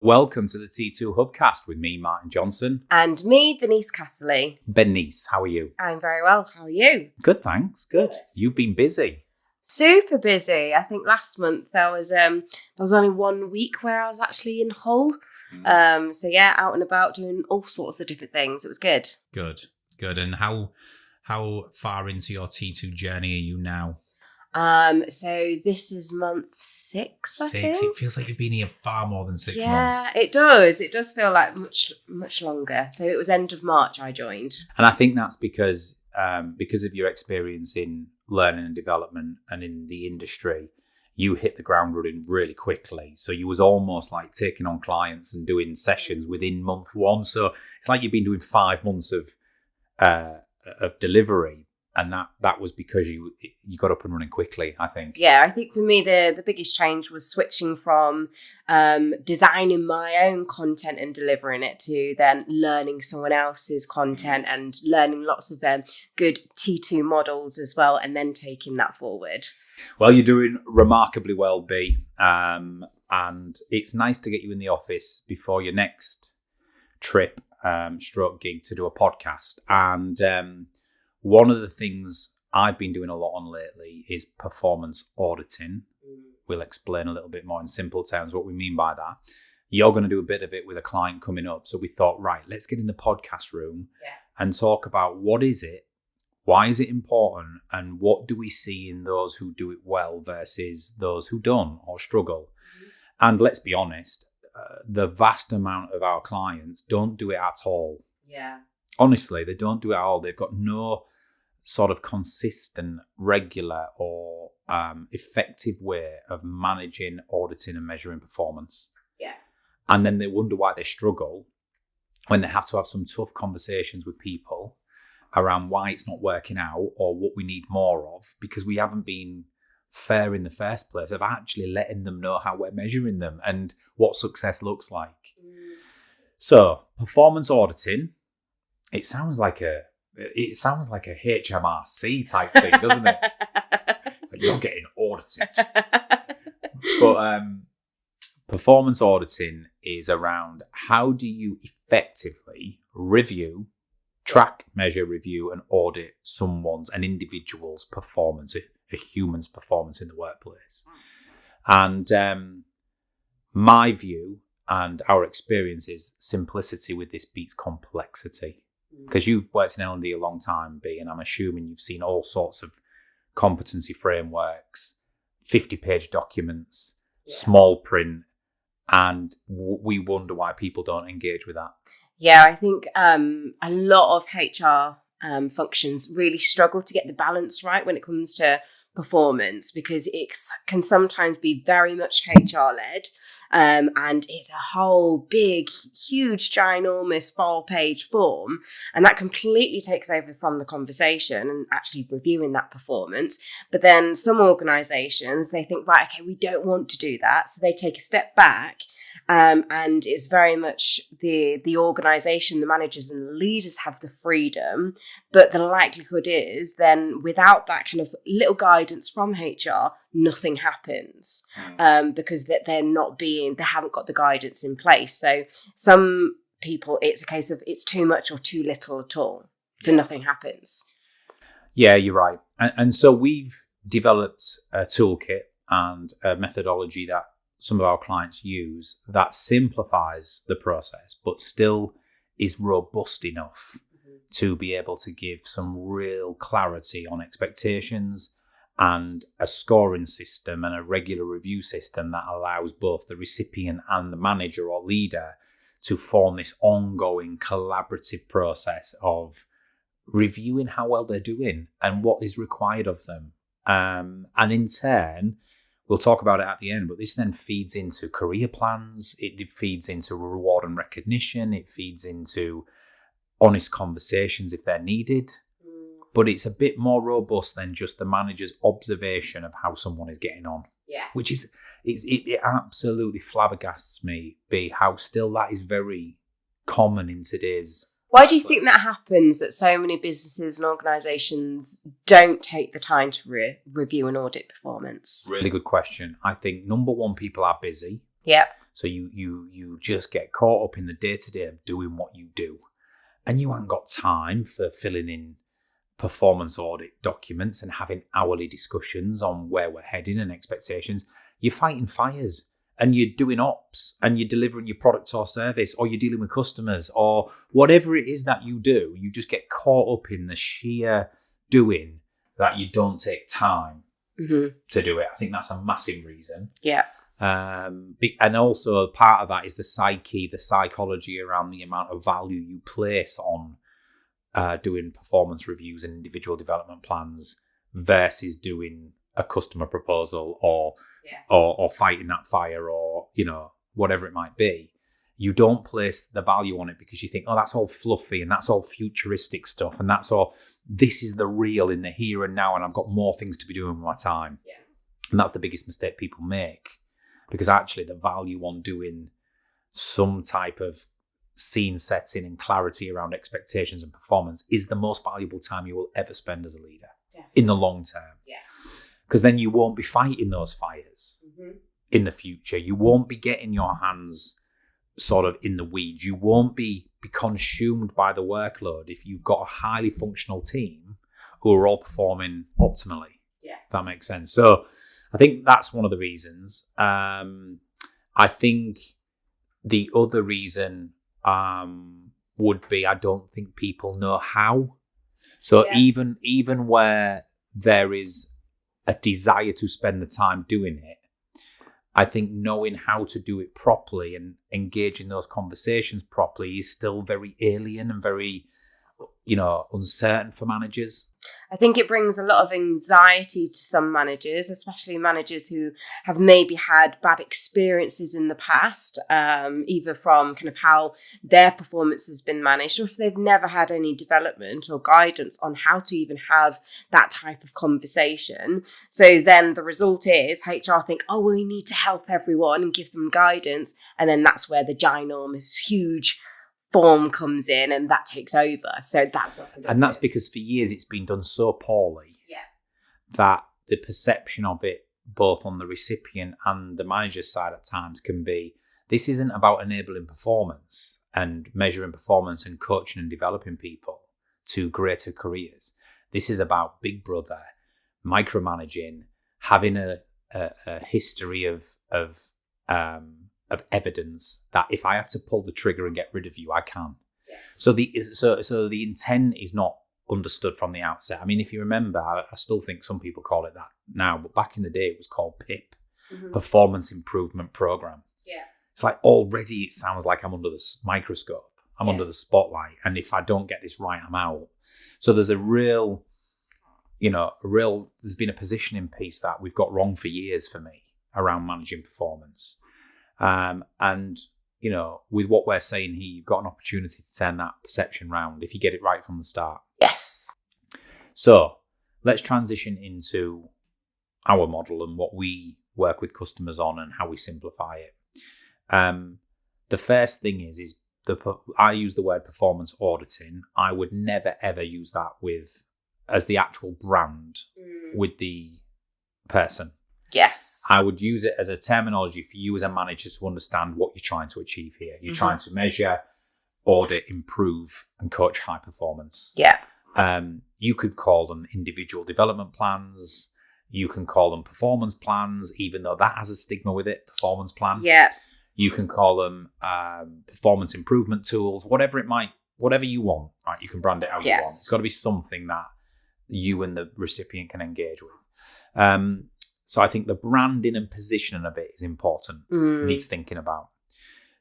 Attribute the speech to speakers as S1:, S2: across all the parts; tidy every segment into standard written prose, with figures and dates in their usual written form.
S1: Welcome to the T2 Hubcast with me, Martin Johnson.
S2: And me, Denise Casserly.
S1: Bernice, how are you?
S2: I'm very well. How are you?
S1: Good, thanks. Good. You've been busy.
S2: Super busy. I think last month there was only 1 week where I was actually in Hull. So yeah, out and about doing all sorts of different things. It was good.
S3: Good. And how far into your T2 journey are you now?
S2: So this is month 6, I think.
S3: It feels like you've been here far more than 6 months.
S2: Yeah, it does. It does feel like much longer. So it was end of March I joined.
S1: And I think that's because of your experience in learning and development and in the industry, you hit the ground running really quickly. So you was almost like taking on clients and doing sessions within month 1. So it's like you've been doing 5 months of delivery. And that was because you got up and running quickly, I think.
S2: Yeah, I think for me, the biggest change was switching from designing my own content and delivering it to then learning someone else's content and learning lots of good T2 models as well, and then taking that forward.
S1: Well, you're doing remarkably well, B. And it's nice to get you in the office before your next trip, stroke gig to do a podcast. And one of the things I've been doing a lot on lately is performance auditing. We'll explain a little bit more in simple terms what we mean by that. You're going to do a bit of it with a client coming up. So we thought, right, let's get in the podcast room and talk about what is it, why is it important, and what do we see in those who do it well versus those who don't or struggle. And let's be honest, the vast amount of our clients don't do it at all.
S2: Yeah.
S1: Honestly, they don't do it at all. They've got no sort of consistent, regular or effective way of managing, auditing and measuring performance.
S2: Yeah.
S1: And then they wonder why they struggle when they have to have some tough conversations with people around why it's not working out or what we need more of, because we haven't been fair in the first place of actually letting them know how we're measuring them and what success looks like. So performance auditing, it sounds like a HMRC type thing, doesn't it? Like you're getting audited. But performance auditing is around how do you effectively review, track, measure, review, and audit an individual's performance, a human's performance in the workplace. And my view and our experience is simplicity with this beats complexity. Because you've worked in L&D a long time, B, and I'm assuming you've seen all sorts of competency frameworks, 50-page documents, small print, and we wonder why people don't engage with that.
S2: Yeah, I think a lot of HR functions really struggle to get the balance right when it comes to performance, because it can sometimes be very much HR-led. And it's a whole big, huge, ginormous 4-page form. And that completely takes over from the conversation and actually reviewing that performance. But then some organisations, they think, right, okay, we don't want to do that. So they take a step back. And it's very much the organisation, the managers and the leaders have the freedom. But the likelihood is then without that kind of little guidance from HR, nothing happens because they haven't got the guidance in place. So some people, it's a case of it's too much or too little at all. So nothing happens.
S1: Yeah, you're right. And so we've developed a toolkit and a methodology that some of our clients use that simplifies the process, but still is robust enough to be able to give some real clarity on expectations and a scoring system and a regular review system that allows both the recipient and the manager or leader to form this ongoing collaborative process of reviewing how well they're doing and what is required of them. And in turn, we'll talk about it at the end, but this then feeds into career plans. It feeds into reward and recognition. It feeds into honest conversations if they're needed. But it's a bit more robust than just the manager's observation of how someone is getting on.
S2: Yes.
S1: Which is, it absolutely flabbergasts me, B, how still that is very common in today's
S2: Why do you think that happens, that so many businesses and organisations don't take the time to review and audit performance?
S1: Really good question. I think, number one, people are busy.
S2: Yeah.
S1: So you just get caught up in the day-to-day of doing what you do. And you haven't got time for filling in performance audit documents and having hourly discussions on where we're heading and expectations. You're fighting fires and you're doing ops and you're delivering your product or service, or you're dealing with customers, or whatever it is that you do. You just get caught up in the sheer doing that you don't take time to do it. I think that's a massive reason.
S2: Yeah.
S1: And also part of that is the psychology around the amount of value you place on doing performance reviews and individual development plans versus doing a customer proposal or fighting that fire, or whatever it might be. You don't place the value on it because you think, oh, that's all fluffy and that's all futuristic stuff, and that's all, this is the real in the here and now, and I've got more things to be doing with my time.
S2: Yeah.
S1: And that's the biggest mistake people make, because actually the value on doing some type of scene setting and clarity around expectations and performance is the most valuable time you will ever spend as a leader in the long term.
S2: Yes.
S1: Because then you won't be fighting those fires in the future. You won't be getting your hands sort of in the weeds. You won't be consumed by the workload if you've got a highly functional team who are all performing optimally.
S2: Yes.
S1: If that makes sense. So I think that's one of the reasons. I think the other reason would be, I don't think people know how. So even where there is a desire to spend the time doing it, I think knowing how to do it properly and engage in those conversations properly is still very alien and very, uncertain for managers.
S2: I think it brings a lot of anxiety to some managers, especially managers who have maybe had bad experiences in the past, either from kind of how their performance has been managed, or if they've never had any development or guidance on how to even have that type of conversation. So then the result is HR think, oh, well, we need to help everyone and give them guidance. And then that's where the ginormous, huge form comes in and that takes over. So that's
S1: because for years it's been done so poorly that the perception of it, both on the recipient and the manager's side at times, can be, this isn't about enabling performance and measuring performance and coaching and developing people to greater careers. This is about Big Brother, micromanaging, having a history of evidence that if I have to pull the trigger and get rid of you, I can.
S2: Yes.
S1: So the intent is not understood from the outset. I mean, if you remember, I still think some people call it that now, but back in the day it was called PIP, Performance Improvement Program.
S2: Yeah.
S1: It's like already it sounds like I'm under the microscope. I'm under the spotlight, and if I don't get this right, I'm out. So there's there's been a positioning piece that we've got wrong for years for me around managing performance. And with what we're saying here, you've got an opportunity to turn that perception round if you get it right from the start.
S2: Yes.
S1: So let's transition into our model and what we work with customers on and how we simplify it. The first thing is I use the word performance auditing. I would never ever use that as the actual brand with the person.
S2: Yes.
S1: I would use it as a terminology for you as a manager to understand what you're trying to achieve here. You're trying to measure, audit, improve, and coach high performance.
S2: Yeah.
S1: You could call them individual development plans. You can call them performance plans, even though that has a stigma with it, performance plan.
S2: Yeah.
S1: You can call them performance improvement tools, whatever you want, right? You can brand it how you want. It's got to be something that you and the recipient can engage with. So I think the branding and positioning of it is important. Needs thinking about.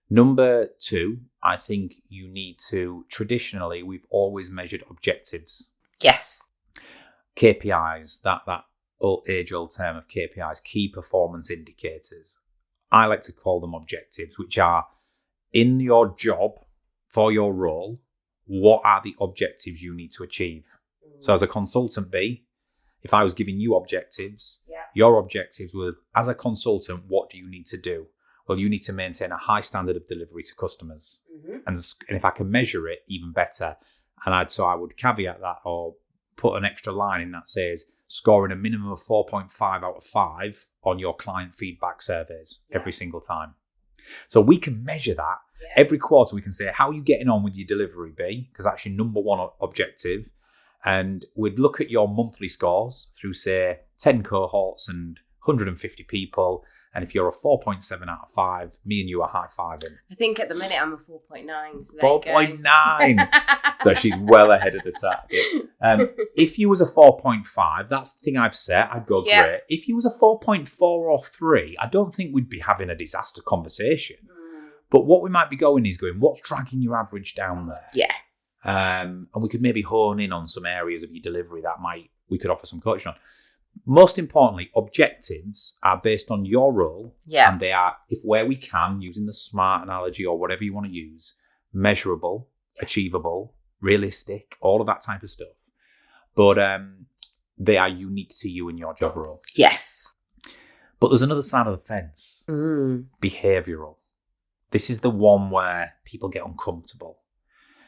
S1: Number two, I think you need to, traditionally, we've always measured objectives.
S2: Yes.
S1: KPIs, that age-old term of KPIs, key performance indicators. I like to call them objectives, which are in your job, for your role, what are the objectives you need to achieve? So as a consultant B, if I was giving you objectives, your objectives were, as a consultant, what do you need to do? Well, you need to maintain a high standard of delivery to customers. And if I can measure it, even better. And I would caveat that or put an extra line in that says, scoring a minimum of 4.5 out of 5 on your client feedback surveys every single time. So we can measure that. Every quarter we can say, how are you getting on with your delivery, B? Because that's your number one objective. And we'd look at your monthly scores through, say, 10 cohorts and 150 people. And if you're a 4.7 out of 5, me and you are high-fiving.
S2: I think at the minute I'm a 4.9. So
S1: 4.9. So she's well ahead of the target. If you was a 4.5, that's the thing I've set. I'd go great. If you was a 4.4 or 3, I don't think we'd be having a disaster conversation. But what we might be going is going, what's dragging your average down there?
S2: Yeah.
S1: And we could maybe hone in on some areas of your delivery that we could offer some coaching on. Most importantly, objectives are based on your role.
S2: Yeah.
S1: And they are, if where we can, using the SMART analogy or whatever you want to use, measurable, achievable, realistic, all of that type of stuff. But they are unique to you and your job role.
S2: Yes.
S1: But there's another side of the fence. Behavioural. This is the one where people get uncomfortable.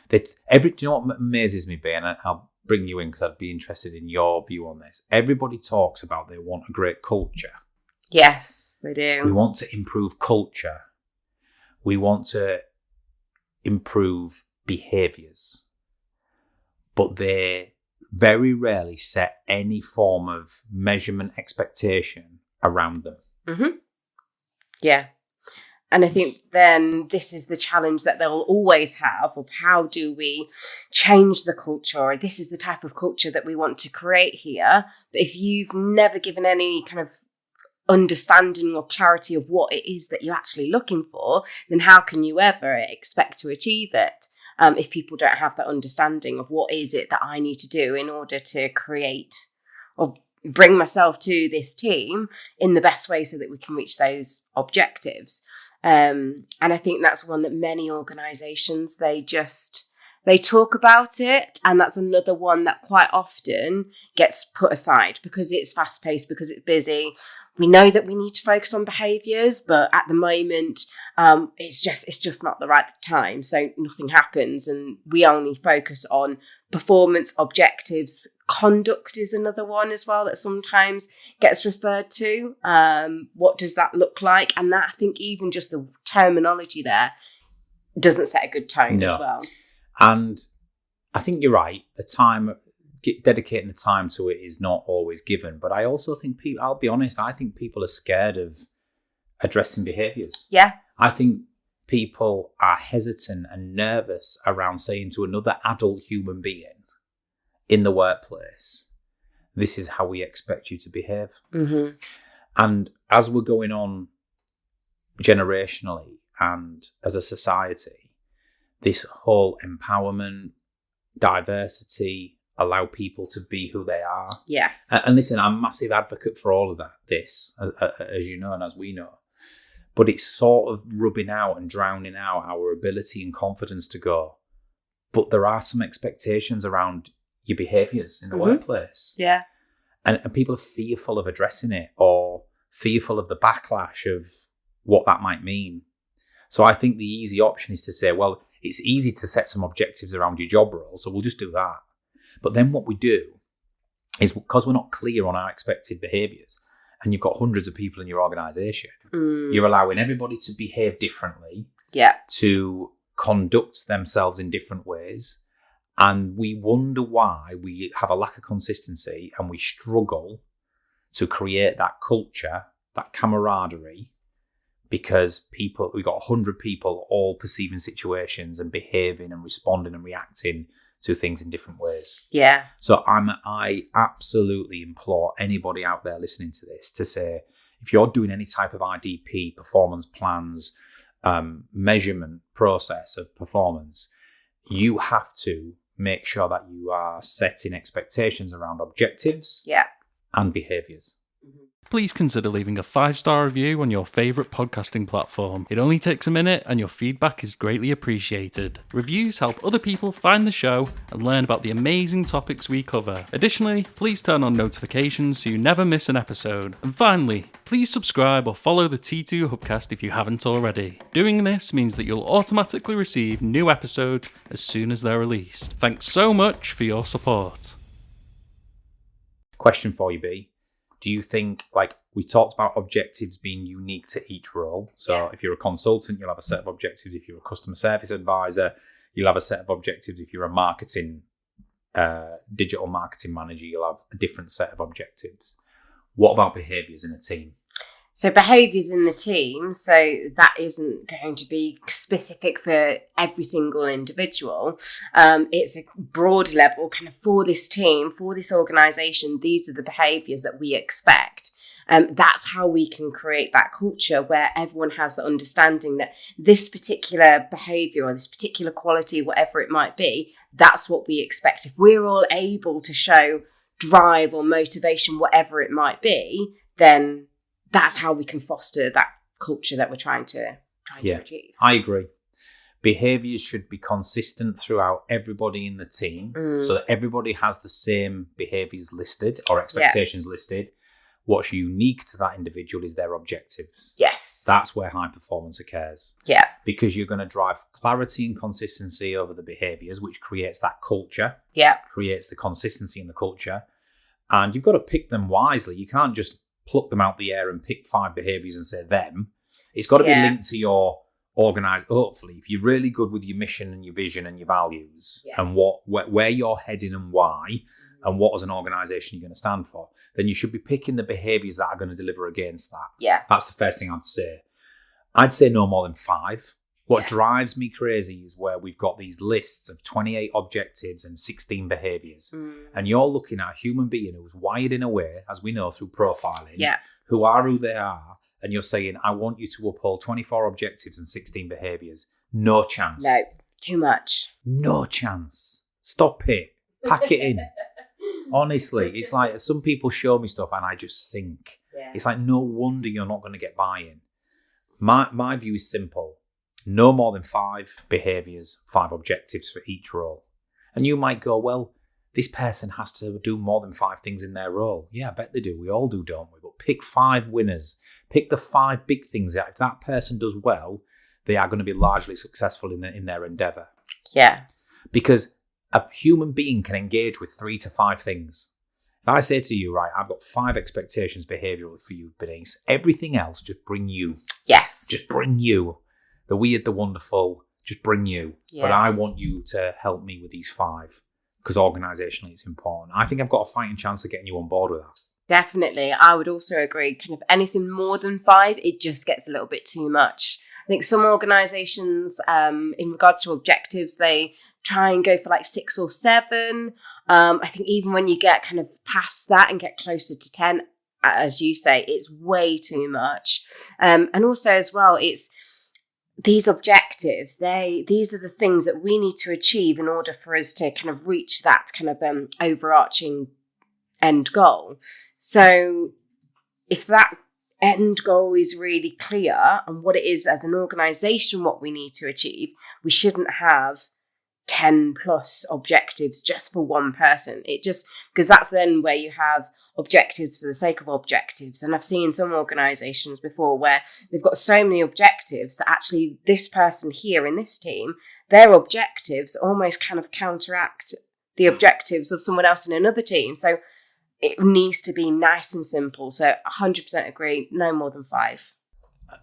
S1: Do you know what amazes me, Ben? I'll bring you in because I'd be interested in your view on this. Everybody talks about they want a great culture.
S2: Yes, they do.
S1: We want to improve culture. We want to improve behaviours. But they very rarely set any form of measurement expectation around them.
S2: Mm-hmm. Yeah. And I think then this is the challenge that they'll always have of how do we change the culture? This is the type of culture that we want to create here. But if you've never given any kind of understanding or clarity of what it is that you're actually looking for, then how can you ever expect to achieve it? If people don't have that understanding of what is it that I need to do in order to create or bring myself to this team in the best way so that we can reach those objectives. And I think that's one that many organisations, they talk about it. And that's another one that quite often gets put aside because it's fast paced, because it's busy. We know that we need to focus on behaviours, but at the moment, it's just not the right time. So nothing happens and we only focus on performance, objectives. Conduct is another one as well that sometimes gets referred to. What does that look like? And that, I think even just the terminology there doesn't set a good tone as well.
S1: And I think you're right. The time, dedicating the time to it is not always given. But I also think people, I'll be honest, I think people are scared of addressing behaviours.
S2: Yeah.
S1: I think people are hesitant and nervous around saying to another adult human being in the workplace, this is how we expect you to behave.
S2: Mm-hmm.
S1: And as we're going on generationally and as a society, this whole empowerment, diversity, allow people to be who they are.
S2: Yes.
S1: And listen, I'm a massive advocate for all of that, as you know and as we know. But it's sort of rubbing out and drowning out our ability and confidence to go, but there are some expectations around your behaviours in the workplace.
S2: Yeah.
S1: And people are fearful of addressing it or fearful of the backlash of what that might mean. So I think the easy option is to say, well, it's easy to set some objectives around your job role, so we'll just do that. But then what we do is, because we're not clear on our expected behaviours, and you've got hundreds of people in your organisation, you're allowing everybody to behave differently, to conduct themselves in different ways. And we wonder why we have a lack of consistency and we struggle to create that culture, that camaraderie, because we've got 100 people all perceiving situations and behaving and responding and reacting to things in different ways.
S2: Yeah.
S1: So I absolutely implore anybody out there listening to this to say, if you're doing any type of IDP, performance plans, measurement process of performance, you have to make sure that you are setting expectations around objectives and behaviours.
S4: Please consider leaving a 5-star review on your favourite podcasting platform. It only takes a minute and your feedback is greatly appreciated. Reviews help other people find the show and learn about the amazing topics we cover. Additionally, please turn on notifications so you never miss an episode. And finally, please subscribe or follow the T2 Hubcast if you haven't already. Doing this means that you'll automatically receive new episodes as soon as they're released. Thanks so much for your support.
S1: Question for you, B. Do you think, like we talked about objectives being unique to each role? So if you're a consultant, you'll have a set of objectives. If you're a customer service advisor, you'll have a set of objectives. If you're a digital marketing manager, you'll have a different set of objectives. What about behaviours in a team?
S2: So behaviours in the team, so that isn't going to be specific for every single individual. It's a broad level kind of for this team, for this organisation. These are the behaviours that we expect. That's how we can create that culture where everyone has the understanding that this particular behaviour or this particular quality, whatever it might be, that's what we expect. If we're all able to show drive or motivation, whatever it might be, then that's how we can foster that culture that we're trying to achieve.
S1: I agree. Behaviours should be consistent throughout everybody in the team so that everybody has the same behaviours listed or expectations listed. What's unique to that individual is their objectives.
S2: Yes.
S1: That's where high performance occurs.
S2: Yeah.
S1: Because you're going to drive clarity and consistency over the behaviours, which creates that culture.
S2: Yeah.
S1: Creates the consistency in the culture. And you've got to pick them wisely. You can't just pluck them out the air and pick 5 behaviours and say them. It's got to be linked to your organised. Hopefully, if you're really good with your mission and your vision and your values and where you're heading and why and what as an organisation you're going to stand for, then you should be picking the behaviours that are going to deliver against that.
S2: Yeah.
S1: That's the first thing I'd say. I'd say no more than 5. What drives me crazy is where we've got these lists of 28 objectives and 16 behaviours. And you're looking at a human being who's wired in a way, as we know through profiling, who are who they are. And you're saying, I want you to uphold 24 objectives and 16 behaviours. No chance.
S2: No, too much.
S1: No chance. Stop it. Pack it in. Honestly, it's like some people show me stuff and I just sink. Yeah. It's like, no wonder you're not going to get buy-in. My view is simple. No more than 5 behaviours, 5 objectives for each role. And you might go, well, this person has to do more than 5 things in their role. Yeah, I bet they do. We all do, don't we? But pick 5 winners. Pick the 5 big things that if that person does well, they are going to be largely successful in their endeavour.
S2: Yeah.
S1: Because a human being can engage with 3 to 5 things. If I say to you, right, I've got 5 expectations behavioural for you, Bernice, everything else just bring you.
S2: Yes.
S1: Just bring you. The weird, the wonderful, just bring you. Yeah. But I want you to help me with these 5 because organisationally it's important. I think I've got a fighting chance of getting you on board with that.
S2: Definitely. I would also agree. Kind of anything more than 5, it just gets a little bit too much. I think some organisations, in regards to objectives, they try and go for like 6 or 7. I think even when you get kind of past that and get closer to 10, as you say, it's way too much. And also as well, it's these objectives, these are the things that we need to achieve in order for us to kind of reach that kind of overarching end goal. So if that end goal is really clear and what it is as an organisation, what we need to achieve, we shouldn't have 10 plus objectives just for one person. It just, because that's then where you have objectives for the sake of objectives. And I've seen some organisations before where they've got so many objectives that actually this person here in this team, their objectives almost kind of counteract the objectives of someone else in another team. So it needs to be nice and simple. So 100% agree, no more than 5.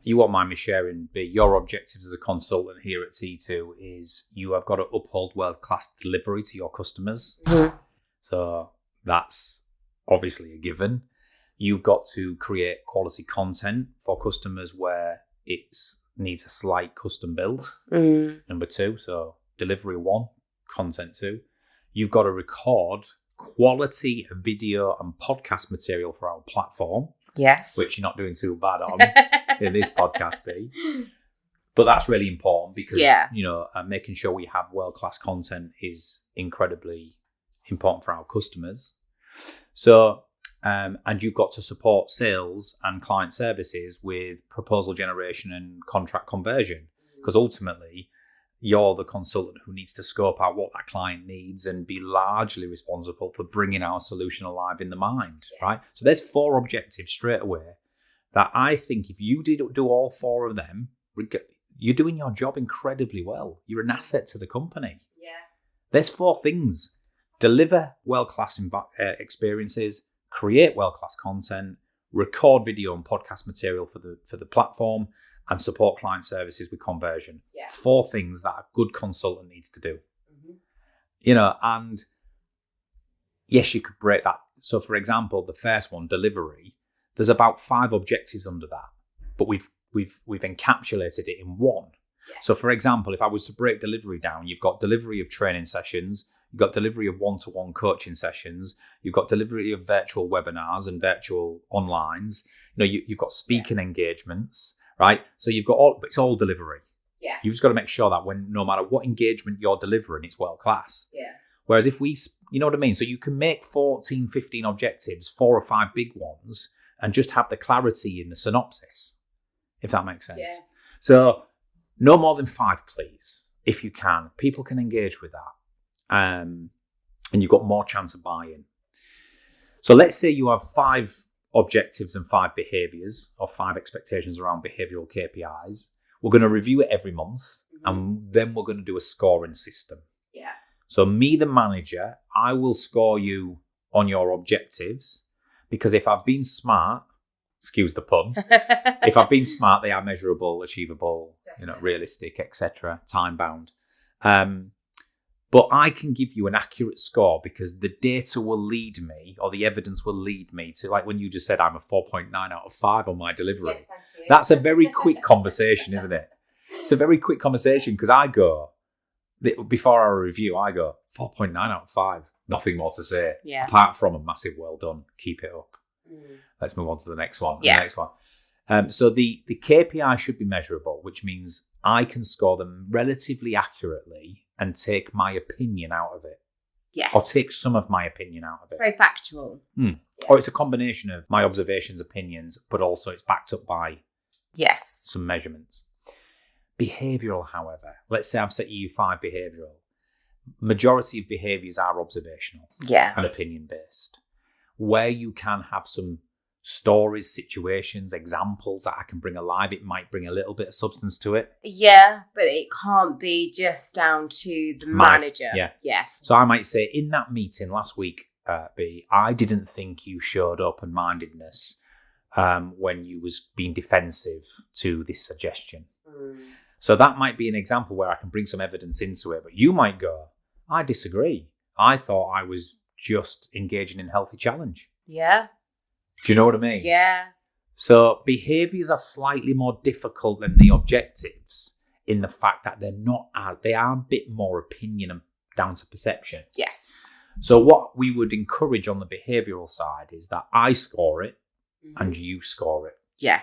S1: You won't mind me sharing, but your objectives as a consultant here at T2 is you have got to uphold world-class delivery to your customers. Mm-hmm. So that's obviously a given. You've got to create quality content for customers where it needs a slight custom build. Mm. Number 2, so delivery 1, content 2. You've got to record quality video and podcast material for our platform.
S2: Yes.
S1: Which you're not doing too bad on in this podcast, B. But that's really important because, making sure we have world-class content is incredibly important for our customers. So, and you've got to support sales and client services with proposal generation and contract conversion because ultimately you're the consultant who needs to scope out what that client needs and be largely responsible for bringing our solution alive in the mind, right? So there's 4 objectives straight away that I think if you did do all 4 of them, you're doing your job incredibly well. You're an asset to the company. Yeah. There's 4 things. Deliver world-class experiences, create world-class content, record video and podcast material for the platform, and support client services with conversion.
S2: Yeah.
S1: 4 things that a good consultant needs to do. And yes, you could break that. So for example, the first one, delivery, there's about 5 objectives under that, but we've encapsulated it in 1.
S2: Yeah.
S1: So for example, if I was to break delivery down, you've got delivery of training sessions, you've got delivery of one-to-one coaching sessions, you've got delivery of virtual webinars and virtual onlines, you've got speaking engagements, right? So you've got but it's all delivery.
S2: Yeah.
S1: You've just got to make sure that no matter what engagement you're delivering, it's world class.
S2: Yeah.
S1: Whereas if you know what I mean? So you can make 14, 15 objectives, 4 or 5 big ones, and just have the clarity in the synopsis, if that makes sense.
S2: Yeah.
S1: So no more than 5, please, if you can. People can engage with that. And you've got more chance of buy-in. So let's say you have 5 objectives and 5 behaviors or 5 expectations around behavioral KPIs. We're going to review it every month, and then we're going to do a scoring system.
S2: Yeah.
S1: So me, the manager, I will score you on your objectives, because if I've been smart, excuse the pun, if I've been smart, they are measurable, achievable, realistic, etc., time bound. But I can give you an accurate score because the data will lead me, or the evidence will lead me to, like when you just said I'm a 4.9 out of 5 on my delivery.
S2: Yes, thank you.
S1: That's a very quick conversation, isn't it? It's a very quick conversation, because I go, before our review, I go 4.9 out of 5. Nothing more to say.
S2: Yeah.
S1: Apart from a massive well done. Keep it up.
S2: Mm.
S1: Let's move on to the next one.
S2: Yeah.
S1: The next one. So the KPI should be measurable, which means I can score them relatively accurately and take my opinion out of it.
S2: Yes.
S1: Or take some of my opinion out of it.
S2: It's very factual.
S1: Yeah. Or it's a combination of my observations, opinions, but also it's backed up by
S2: Yes.
S1: some measurements. Behavioural, however, let's say I've set you 5 behavioural. Majority of behaviours are observational
S2: Yeah.
S1: and opinion-based. Where you can have some stories, situations, examples that I can bring alive, it might bring a little bit of substance to it.
S2: Yeah, but it can't be just down to the manager.
S1: Yeah.
S2: Yes.
S1: So I might say, in that meeting last week, B, I didn't think you showed open-mindedness when you was being defensive to this suggestion.
S2: Mm.
S1: So that might be an example where I can bring some evidence into it, but you might go, I disagree. I thought I was just engaging in healthy challenge.
S2: Yeah.
S1: Do you know what I mean?
S2: Yeah.
S1: So behaviours are slightly more difficult than the objectives in the fact that they are a bit more opinion and down to perception.
S2: Yes.
S1: So what we would encourage on the behavioural side is that I score it and you score it.
S2: Yeah.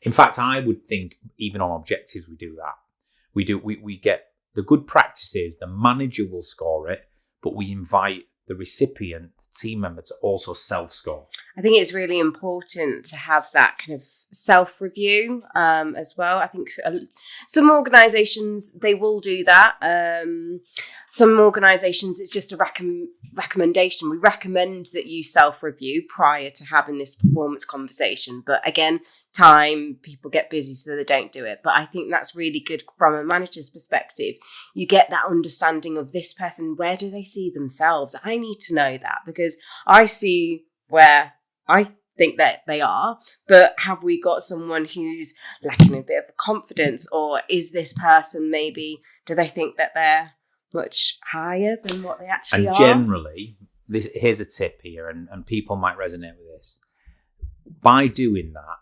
S1: In fact, I would think even on objectives we do that. We get the good practices, the manager will score it, but we invite the recipient, the team member, to also self-score.
S2: I think it's really important to have that kind of self-review as well. I think some organisations, they will do that. Some organisations, it's just a recommendation. We recommend that you self-review prior to having this performance conversation. But again, people get busy, so they don't do it. But I think that's really good from a manager's perspective. You get that understanding of this person. Where do they see themselves? I need to know that, because I see where I think that they are, but have we got someone who's lacking a bit of confidence, or is this person maybe, do they think that they're much higher than what they actually are?
S1: And generally, here's a tip here, and people might resonate with this. By doing that,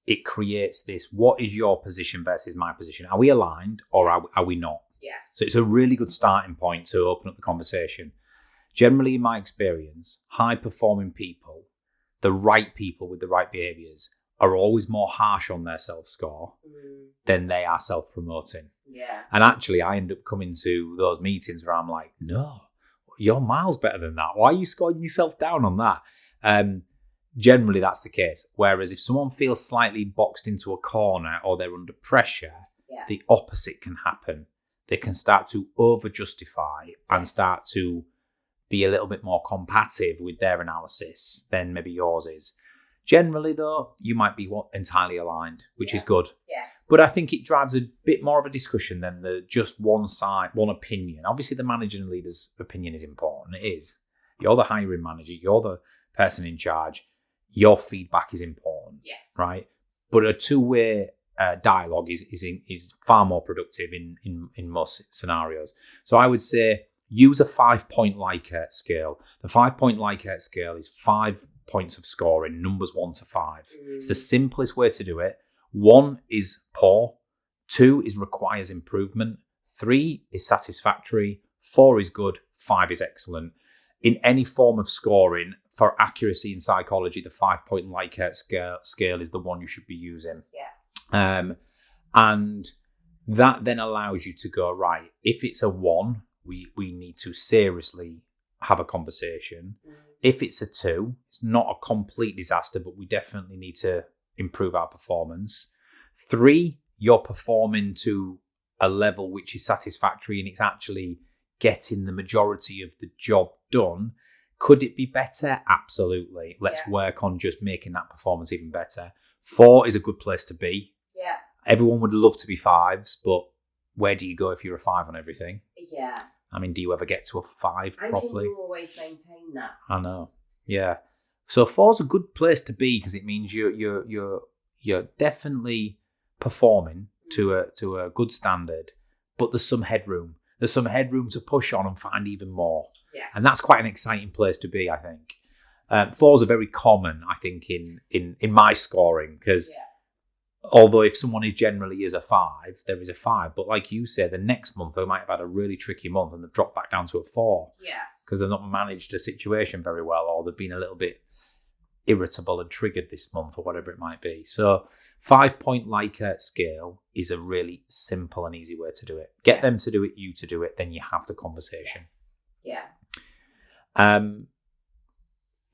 S1: it creates this, what is your position versus my position? Are we aligned, or are we not?
S2: Yes.
S1: So it's a really good starting point to open up the conversation. Generally, in my experience, high-performing people, the right people with the right behaviours, are always more harsh on their self-score than they are self-promoting.
S2: Yeah.
S1: And actually, I end up coming to those meetings where I'm like, no, you're miles better than that. Why are you scoring yourself down on that? Generally, that's the case. Whereas if someone feels slightly boxed into a corner or they're under pressure, the opposite can happen. They can start to over-justify and start to be a little bit more combative with their analysis than maybe yours is. Generally, though, you might be entirely aligned, which is good.
S2: Yeah.
S1: But I think it drives a bit more of a discussion than the just one side, one opinion. Obviously, the manager and leader's opinion is important. It is. You're the hiring manager. You're person in charge, your feedback is important.
S2: Yes.
S1: Right. But a two-way dialogue is far more productive in most scenarios. So I would say use a 5-point Likert scale. The 5-point Likert scale is 5 points of scoring, numbers 1 to 5. It's the simplest way to do it. 1 is poor, 2 is requires improvement, 3 is satisfactory, 4 is good, 5 is excellent. In any form of scoring, for accuracy in psychology, the 5-point Likert scale is the one you should be using.
S2: Yeah.
S1: And that then allows you to go, right, if it's a 1, we need to seriously have a conversation. If it's a 2, it's not a complete disaster, but we definitely need to improve our performance. 3, you're performing to a level which is satisfactory and it's actually getting the majority of the job done. Could it be better? Absolutely. Let's work on just making that performance even better. 4 is a good place to be.
S2: Yeah.
S1: Everyone would love to be 5s, but where do you go if you're a 5 on everything?
S2: Yeah.
S1: I mean, do you ever get to a 5 properly?
S2: And can you always maintain that?
S1: I know. Yeah. So 4's a good place to be because it means you're definitely performing to a good standard, but there's some headroom. There's some headroom to push on and find even more.
S2: Yes.
S1: And that's quite an exciting place to be, I think. 4s are very common, I think, in my scoring because although if someone generally is a 5, there is a 5. But like you said, the next month they might have had a really tricky month and they've dropped back down to a 4.
S2: Yes.
S1: Because they've not managed a situation very well, or they've been a little bit irritable and triggered this month, or whatever it might be. So 5-point Likert scale is a really simple and easy way to do it. Get them to do it, you to do it, then you have the conversation.
S2: Yes. Yeah.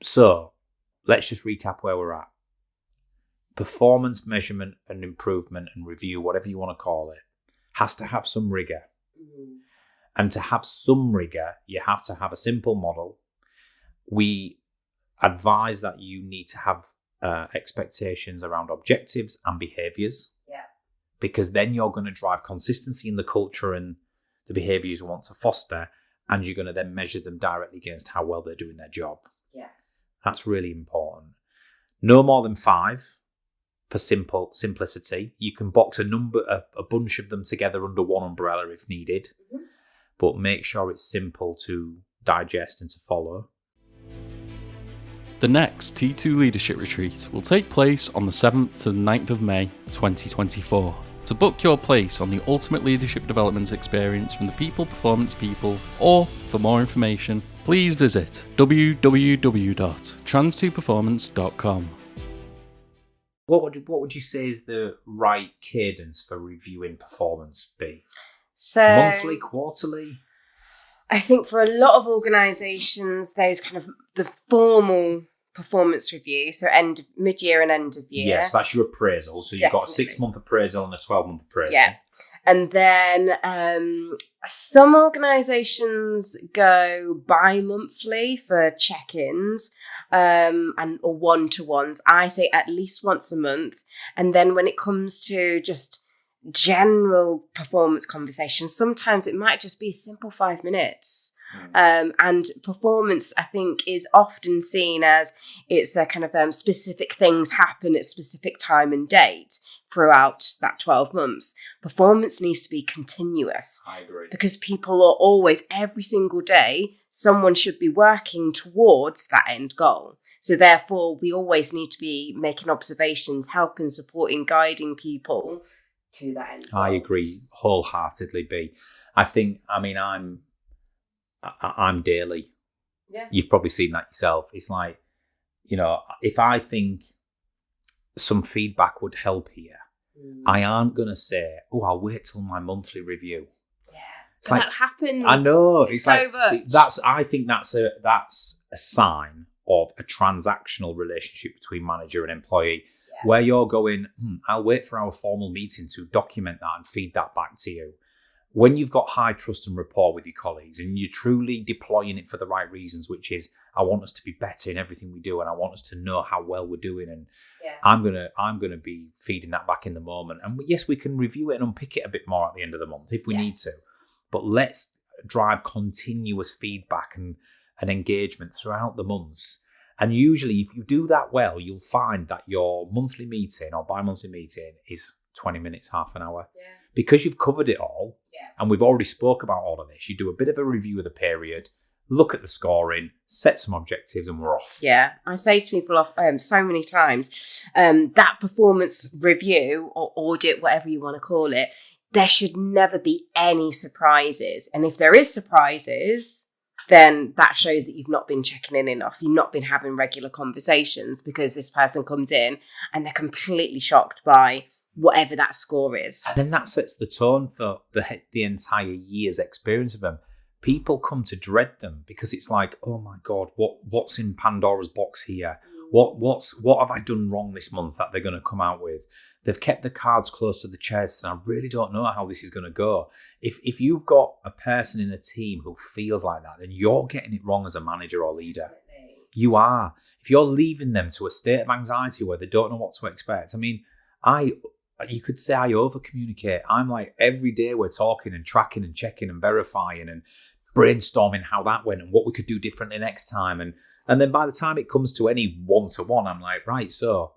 S1: So let's just recap where we're at. Performance measurement and improvement and review, whatever you want to call it, has to have some rigor. And to have some rigor, you have to have a simple model. We advise that you need to have expectations around objectives and behaviors. Yeah. Because then you're going to drive consistency in the culture and the behaviors you want to foster, and you're going to then measure them directly against how well they're doing their job.
S2: Yes.
S1: That's really important. No more than 5 for simplicity. You can box a bunch of them together under one umbrella if needed, but make sure it's simple to digest and to follow.
S4: The next T2 Leadership Retreat will take place on the 7th to the 9th of May 2024. To book your place on the ultimate leadership development experience from the People Performance People, or for more information, please visit www.trans2performance.com.
S1: What would you say is the right cadence for reviewing performance be?
S2: So
S1: monthly, quarterly?
S2: I think for a lot of organisations, those kind of the formal performance review, so mid-year and end of year.
S1: Yes, that's your appraisal. So you've got a 6-month appraisal and a 12-month appraisal.
S2: Yeah. And then some organisations go bi-monthly for check-ins or one-to-ones. I say at least once a month. And then when it comes to just general performance conversations, sometimes it might just be a simple 5 minutes. And performance, I think, is often seen as it's a kind of specific things happen at specific time and date throughout that 12 months. Performance needs to be continuous.
S1: I agree.
S2: Because people are always, every single day, someone should be working towards that end goal. So therefore, we always need to be making observations, helping, supporting, guiding people to that end goal.
S1: I agree wholeheartedly, B. I'm daily. Yeah. You've probably seen that yourself. It's like, if I think some feedback would help here, I aren't going to say, I'll wait till my monthly review.
S2: Yeah.
S1: It's like,
S2: that happens.
S1: I know. It's
S2: so
S1: like,
S2: much.
S1: I think that's a sign of a transactional relationship between manager and employee, where you're going, I'll wait for our formal meeting to document that and feed that back to you. When you've got high trust and rapport with your colleagues and you're truly deploying it for the right reasons, which is, I want us to be better in everything we do and I want us to know how well we're doing, and I'm gonna be feeding that back in the moment. And yes, we can review it and unpick it a bit more at the end of the month if we need to, but let's drive continuous feedback and engagement throughout the months. And usually if you do that well, you'll find that your monthly meeting or bi-monthly meeting is 20 minutes, half an hour.
S2: Yeah.
S1: Because you've covered it all, and we've already spoke about all of this. You do a bit of a review of the period, look at the scoring, set some objectives, and we're off.
S2: Yeah, I say to people so many times, that performance review or audit, whatever you want to call it, there should never be any surprises. And if there is surprises, then that shows that you've not been checking in enough. You've not been having regular conversations, because this person comes in and they're completely shocked by whatever that score is.
S1: And then that sets the tone for the entire year's experience of them. People come to dread them because it's like, oh my God, what's in Pandora's box here? What have I done wrong this month that they're going to come out with? They've kept the cards close to the chest, and I really don't know how this is going to go. If you've got a person in a team who feels like that, then you're getting it wrong as a manager or leader. You are. If you're leaving them to a state of anxiety where they don't know what to expect. I mean, you could say I over-communicate. I'm like, every day we're talking and tracking and checking and verifying and brainstorming how that went and what we could do differently next time. And then by the time it comes to any one-to-one, I'm like, right, so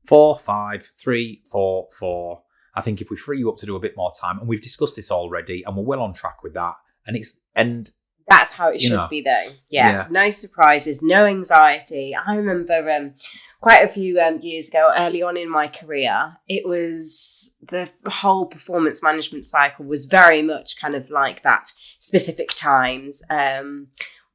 S1: 4, 5, 3, 4, 4. I think if we free you up to do a bit more time, and we've discussed this already, and we're well on track with that, and
S2: that's how it should be, though. Yeah, no surprises, no anxiety. I remember quite a few years ago, early on in my career, it was the whole performance management cycle was very much kind of like that, specific times.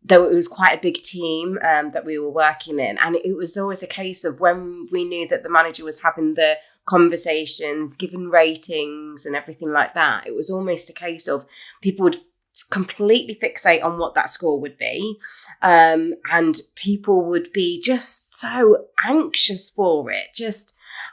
S2: Though it was quite a big team that we were working in. And it was always a case of when we knew that the manager was having the conversations, giving ratings and everything like that, it was almost a case of people would completely fixate on what that score would be. And people would be just so anxious for it.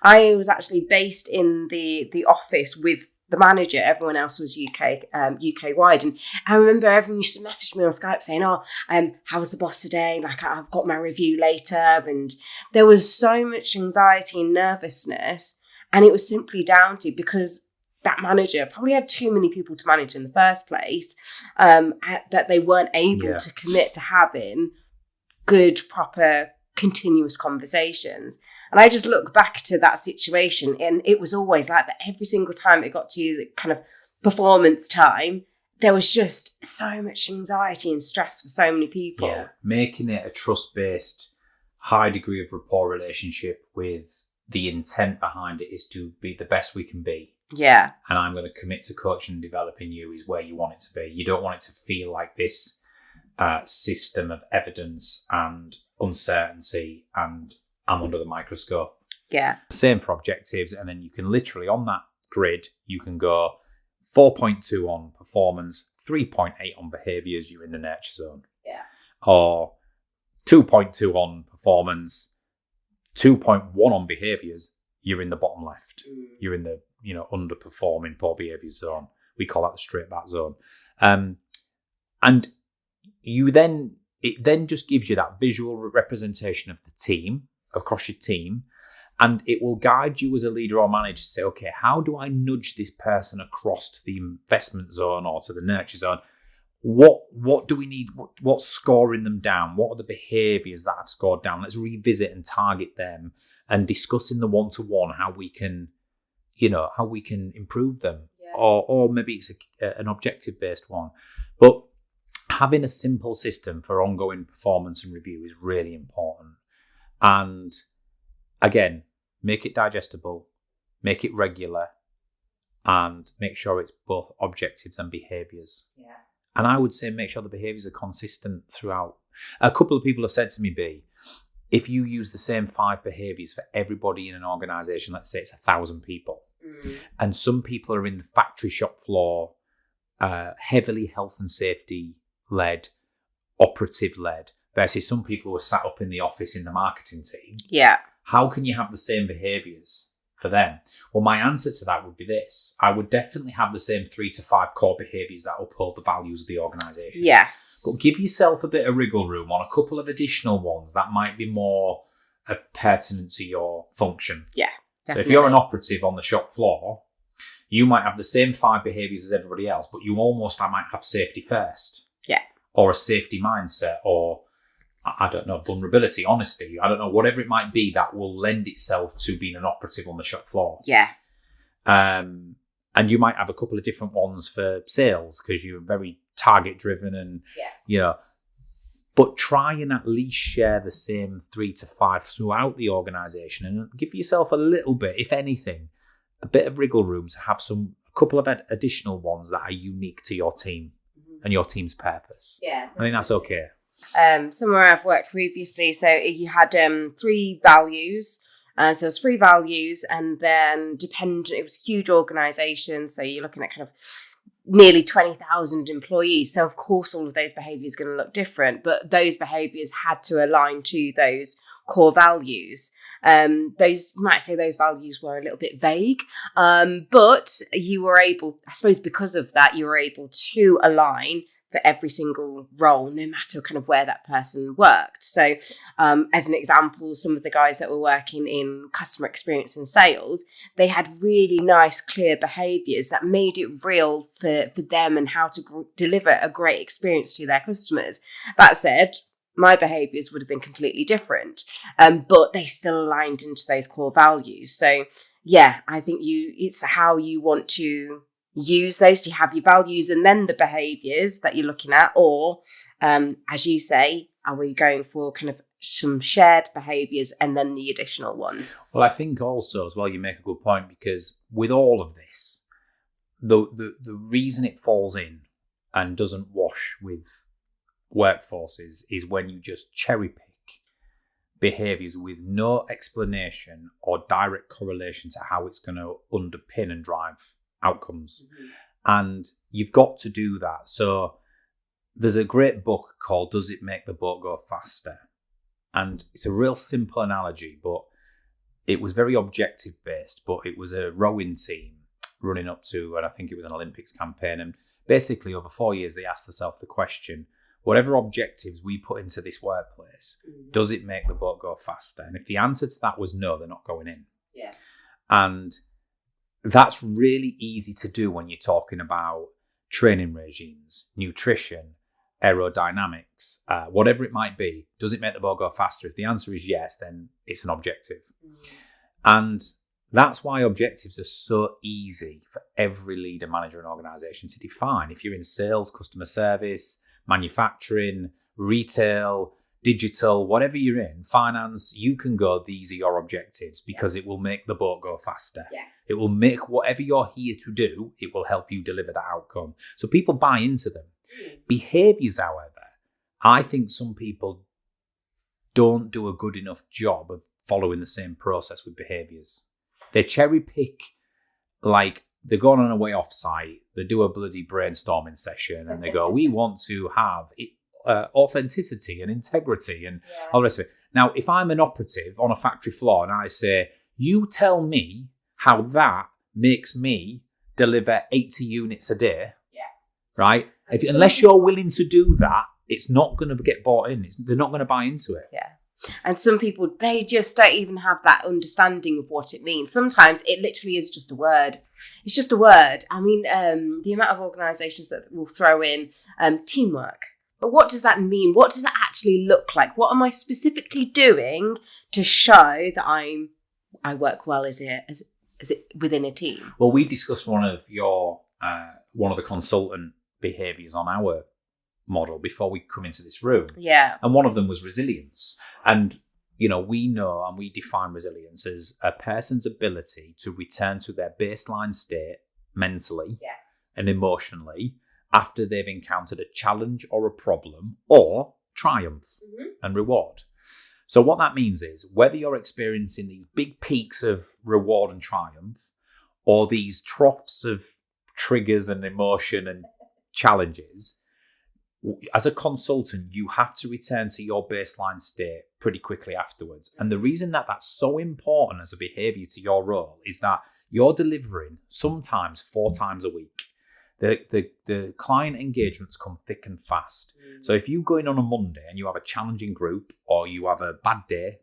S2: I was actually based in the office with the manager. Everyone else was UK wide, and I remember everyone used to message me on Skype saying, how was the boss today? Like, I've got my review later. And there was so much anxiety and nervousness, and it was simply down to because that manager probably had too many people to manage in the first place, that they weren't able to commit to having good, proper, continuous conversations. And I just look back to that situation, and it was always like that. Every single time it got to the kind of performance time, there was just so much anxiety and stress for so many people.
S1: Yeah, making it a trust-based, high degree of rapport relationship with the intent behind it is to be the best we can be.
S2: Yeah. And
S1: I'm going to commit to coaching and developing you is where you want it to be. You don't want it to feel like this system of evidence and uncertainty and I'm under the microscope.
S2: Yeah.
S1: Same for objectives. And then you can literally, on that grid, you can go 4.2 on performance, 3.8 on behaviours, you're in the nurture zone.
S2: Yeah.
S1: Or 2.2 on performance, 2.1 on behaviours, you're in the bottom left. You're in the, underperforming poor behaviours zone. We call that the straight back zone. And it then just gives you that visual representation of the team, across your team, and it will guide you as a leader or manager to say, okay, how do I nudge this person across to the investment zone or to the nurture zone? What do we need? What's scoring them down? What are the behaviours that I've scored down? Let's revisit and target them and discuss in the one-to-one how we can improve them. Yeah. Or maybe it's an objective-based one. But having a simple system for ongoing performance and review is really important. And again, make it digestible, make it regular, and make sure it's both objectives and behaviours.
S2: Yeah.
S1: And I would say make sure the behaviours are consistent throughout. A couple of people have said to me, B, if you use the same 5 behaviours for everybody in an organisation, let's say it's 1,000 people, and some people are in the factory shop floor, heavily health and safety led, operative led, versus some people who are sat up in the office in the marketing team.
S2: Yeah.
S1: How can you have the same behaviours for them? Well, my answer to that would be this. I would definitely have the same 3 to 5 core behaviours that uphold the values of the organisation.
S2: Yes.
S1: But give yourself a bit of wriggle room on a couple of additional ones that might be more pertinent to your function.
S2: Yeah, definitely.
S1: So if you're an operative on the shop floor, you might have the same 5 behaviours as everybody else, but I might have safety first.
S2: Yeah.
S1: Or a safety mindset, or I don't know, vulnerability, honesty, I don't know, whatever it might be that will lend itself to being an operative on the shop floor.
S2: Yeah.
S1: And you might have a couple of different ones for sales because you're very target driven and, but try and at least share the same 3 to 5 throughout the organisation and give yourself a little bit, if anything, a bit of wriggle room to have a couple of additional ones that are unique to your team and your team's purpose.
S2: Yeah.
S1: I think that's okay.
S2: Somewhere I've worked previously, so you had 3 values. So it was 3 values, and then it was a huge organisation. So you're looking at kind of nearly 20,000 employees. So of course, all of those behaviours are going to look different, but those behaviours had to align to those core values. You might say those values were a little bit vague, but you were able, I suppose because of that, you were able to align for every single role, no matter kind of where that person worked. So as an example, some of the guys that were working in customer experience and sales, they had really nice, clear behaviours that made it real for them and how to deliver a great experience to their customers. That said, my behaviours would have been completely different, but they still aligned into those core values. So yeah, I think it's how you want to use those. Do you have your values and then the behaviours that you're looking at? Or, as you say, are we going for kind of some shared behaviours and then the additional ones?
S1: Well, I think also as well, you make a good point, because with all of this, the reason it falls in and doesn't wash with workforces is when you just cherry pick behaviours with no explanation or direct correlation to how it's going to underpin and drive outcomes. And you've got to do that. So there's a great book called Does It Make the Boat Go Faster? And it's a real simple analogy, but it was very objective based, but it was a rowing team running up to, and I think it was an Olympics campaign. And basically over 4 years, they asked themselves the question, whatever objectives we put into this workplace, does it make the boat go faster? And if the answer to that was no, they're not going in.
S2: Yeah.
S1: And that's really easy to do when you're talking about training regimes, nutrition, aerodynamics, whatever it might be. Does it make the boat go faster? If the answer is yes, then it's an objective. And that's why objectives are so easy for every leader, manager, and organisation to define. If you're in sales, customer service, manufacturing, retail, digital, whatever you're in, finance, you can go, these are your objectives, because it will make the boat go faster.
S2: Yes.
S1: It will make whatever you're here to do, it will help you deliver that outcome. So people buy into them. Behaviours, however, I think some people don't do a good enough job of following the same process with behaviours. They cherry pick, like they're going on a way off site, they do a bloody brainstorming session and they go, we want to have authenticity and integrity and all the rest of it. Now, if I'm an operative on a factory floor and I say, you tell me how that makes me deliver 80 units a day, right? Unless you're willing to do that, it's not going to get bought in. They're not going to buy into it.
S2: Yeah. And some people, they just don't even have that understanding of what it means. Sometimes it literally is just a word. It's just a word. I mean, the amount of organisations that will throw in teamwork. But what does that mean? What does that actually look like? What am I specifically doing to show that I work well as it within a team?
S1: Well, we discussed one of the consultant behaviours on our model before we come into this room.
S2: Yeah.
S1: And one of them was resilience. And, we know and we define resilience as a person's ability to return to their baseline state mentally and emotionally after they've encountered a challenge or a problem or triumph and reward. So what that means is whether you're experiencing these big peaks of reward and triumph or these troughs of triggers and emotion and challenges, as a consultant, you have to return to your baseline state pretty quickly afterwards. And the reason that that's so important as a behaviour to your role is that you're delivering sometimes 4 times a week. The client engagements come thick and fast. So if you go in on a Monday and you have a challenging group or you have a bad day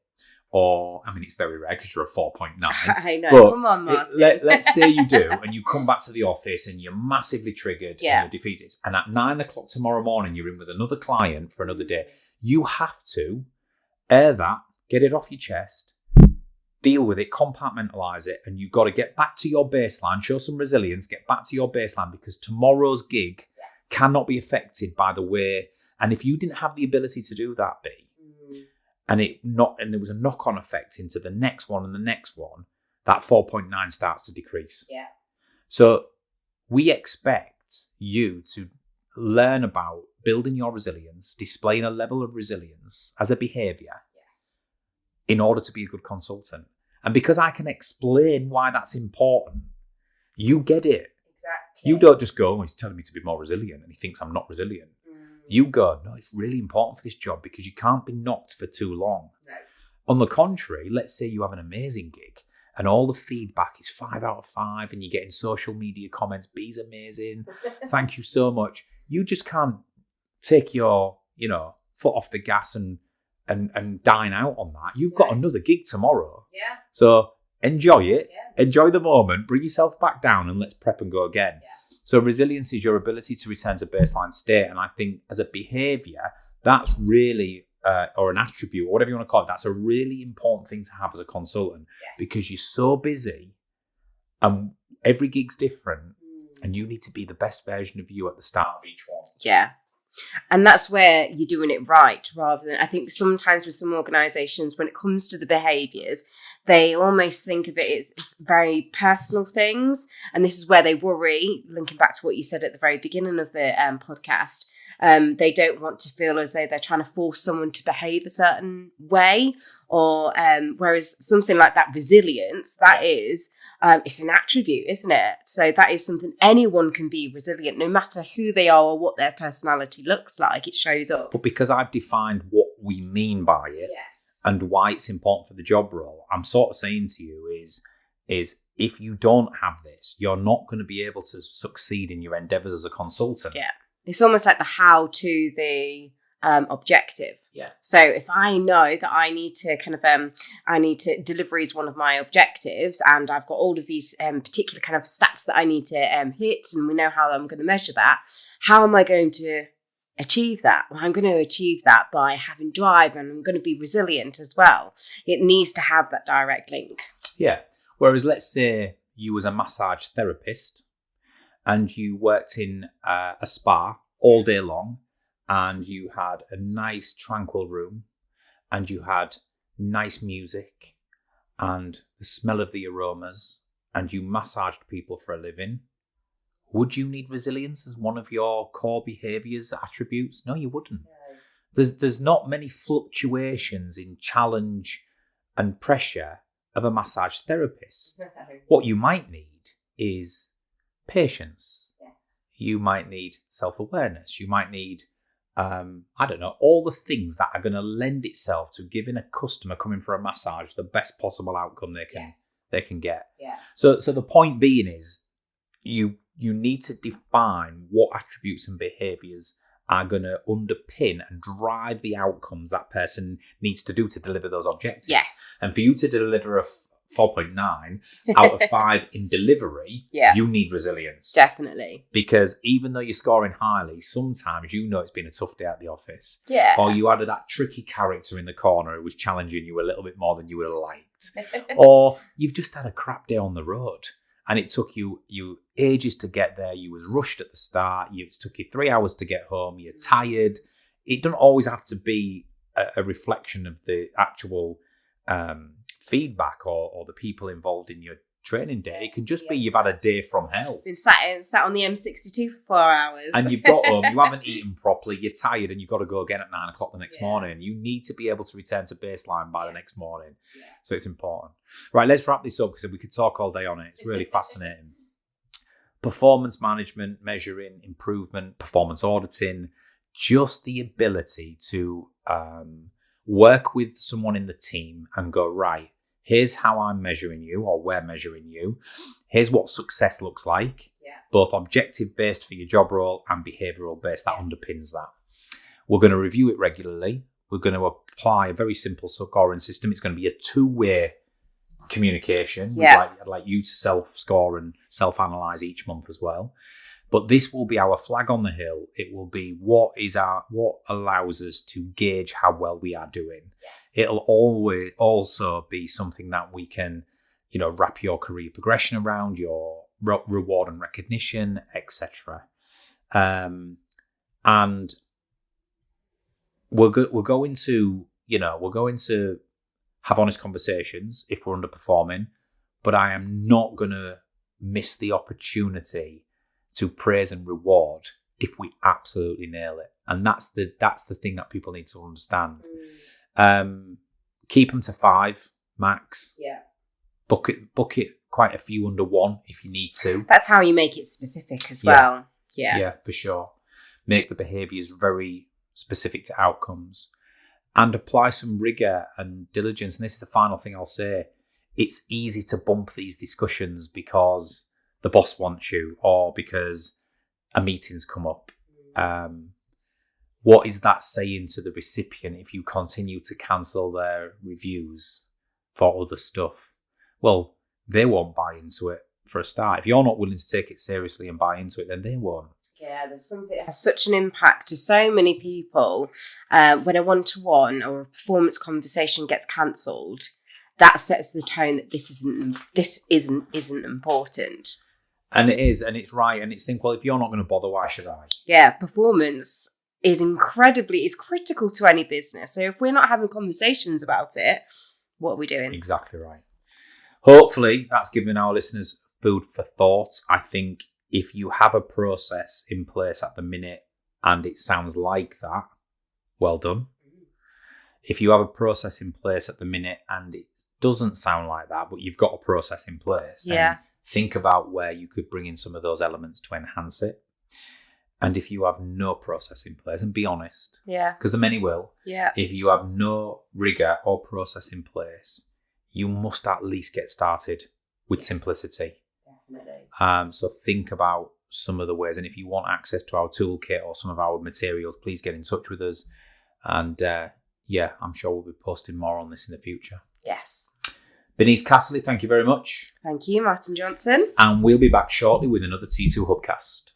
S1: or, I mean, it's very rare because you're a 4.9.
S2: I know,
S1: but
S2: come on, Martin.
S1: Let's say you do, and you come back to the office and you're massively triggered
S2: Yeah.
S1: and you're defeated. And at 9 o'clock tomorrow morning, you're in with another client for another day. You have to air that, get it off your chest, deal with it, compartmentalize it, and you've got to get back to your baseline, show some resilience, get back to your baseline, because tomorrow's gig cannot be affected by the way. And if you didn't have the ability to do that, B, and there was a knock-on effect into the next one and the next one, that 4.9 starts to decrease.
S2: Yeah.
S1: So we expect you to learn about building your resilience, displaying a level of resilience as a behavior in order to be a good consultant. And because I can explain why that's important, you get it.
S2: Exactly.
S1: You don't just go, he's telling me to be more resilient and he thinks I'm not resilient. You go, no, it's really important for this job because you can't be knocked for too long.
S2: No.
S1: On the contrary, let's say you have an amazing gig and all the feedback is 5 out of 5 and you're getting social media comments, B's amazing, thank you so much. You just can't take your, foot off the gas and dine out on that. You've got another gig tomorrow.
S2: Yeah.
S1: So enjoy it,
S2: Yeah.
S1: enjoy the moment, bring yourself back down and let's prep and go again.
S2: Yeah.
S1: So resilience is your ability to return to baseline state. And I think as a behavior, that's really, or an attribute, or whatever you want to call it, that's a really important thing to have as a consultant because you're so busy and every gig's different and you need to be the best version of you at the start of each one.
S2: Yeah. And that's where you're doing it right, rather than, I think sometimes with some organisations, when it comes to the behaviours, they almost think of it as very personal things. And this is where they worry, linking back to what you said at the very beginning of the podcast. They don't want to feel as though they're trying to force someone to behave a certain way, or whereas something like that resilience, that is, it's an attribute, isn't it? So that is something anyone can be resilient, no matter who they are or what their personality looks like. It shows up.
S1: But because I've defined what we mean by it and why it's important for the job role, I'm sort of saying to you is if you don't have this, you're not going to be able to succeed in your endeavours as a consultant.
S2: Yeah. It's almost like the how to the objective.
S1: Yeah.
S2: So if I know that I need to delivery is one of my objectives, and I've got all of these particular kind of stats that I need to hit, and we know how I'm going to measure that, how am I going to achieve that? Well, I'm going to achieve that by having drive, and I'm going to be resilient as well. It needs to have that direct link.
S1: Yeah. Whereas let's say you was a massage therapist and you worked in a spa all day long, and you had a nice tranquil room and you had nice music and the smell of the aromas and you massaged people for a living, would you need resilience as one of your core behaviours, attributes? No, you wouldn't. No. There's not many fluctuations in challenge and pressure of a massage therapist. No. What you might need is patience. Yes. You might need self-awareness. You might need all the things that are going to lend itself to giving a customer coming for a massage the best possible outcome they can get. Yeah. So the point being is you need to define what attributes and behaviours are going to underpin and drive the outcomes that person needs to do to deliver those objectives.
S2: Yes.
S1: And for you to deliver a 4.9 out of 5 in delivery, you need resilience.
S2: Definitely.
S1: Because even though you're scoring highly, sometimes it's been a tough day at the office.
S2: Yeah.
S1: Or you had that tricky character in the corner who was challenging you a little bit more than you would have liked. Or you've just had a crap day on the road and it took you ages to get there. You was rushed at the start. It took you 3 hours to get home. You're tired. It doesn't always have to be a reflection of the actual feedback or the people involved in your training day. It can just be you've had a day from hell.
S2: Been sat on the M62 for 4 hours.
S1: And you've got home, you haven't eaten properly, you're tired, and you've got to go again at 9 o'clock the next morning. You need to be able to return to baseline by the next morning. Yeah. So it's important. Right, let's wrap this up because we could talk all day on it. It's really fascinating. Performance management, measuring, improvement, performance auditing, just the ability to work with someone in the team and go, right, here's how I'm measuring you, or we're measuring you. Here's what success looks like, both objective-based for your job role and behavioural-based that underpins that. We're going to review it regularly. we're going to apply a very simple scoring system. It's going to be a two-way communication. I'd like you to self-score and self-analyze each month as well. But this will be our flag on the hill. It will be what allows us to gauge how well we are doing.
S2: Yes.
S1: It'll always also be something that we can, wrap your career progression around, your reward and recognition, etc. And we're going to have honest conversations if we're underperforming, but I am not going to miss the opportunity to praise and reward if we absolutely nail it. And that's the thing that people need to understand. Keep them to 5 max.
S2: Yeah.
S1: Book it quite a few under 1 if you need to.
S2: That's how you make it specific as well. Yeah.
S1: Yeah, for sure. Make the behaviours very specific to outcomes and apply some rigour and diligence. And this is the final thing I'll say. It's easy to bump these discussions because the boss wants you or because a meeting's come up. What is that saying to the recipient if you continue to cancel their reviews for other stuff? Well, they won't buy into it for a start. If you're not willing to take it seriously and buy into it, then they won't.
S2: Yeah, there's something that has such an impact to so many people. When a one-to-one or a performance conversation gets cancelled, that sets the tone that this isn't important.
S1: And it is, and it's right, and it's well, if you're not going to bother, why should I?
S2: Yeah, performance is critical to any business. So if we're not having conversations about it, what are we doing?
S1: Exactly right. Hopefully, that's given our listeners food for thought. I think if you have a process in place at the minute and it sounds like that, well done. If you have a process in place at the minute and it doesn't sound like that, but you've got a process in place, then think about where you could bring in some of those elements to enhance it. And if you have no process in place, and be honest, because the many will, if you have no rigour or process in place, you must at least get started with simplicity.
S2: Definitely.
S1: So think about some of the ways. And if you want access to our toolkit or some of our materials, please get in touch with us. And I'm sure we'll be posting more on this in the future.
S2: Yes.
S1: Bernice Castley, thank you very much.
S2: Thank you, Martin Johnson.
S1: And we'll be back shortly with another T2 Hubcast.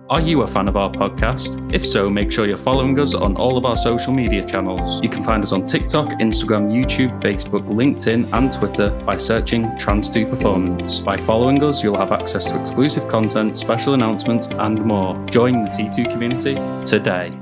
S4: Are you a fan of our podcast? If so, make sure you're following us on all of our social media channels. You can find us on TikTok, Instagram, YouTube, Facebook, LinkedIn, and Twitter by searching Trans2 Performance. By following us, you'll have access to exclusive content, special announcements, and more. Join the T2 community today.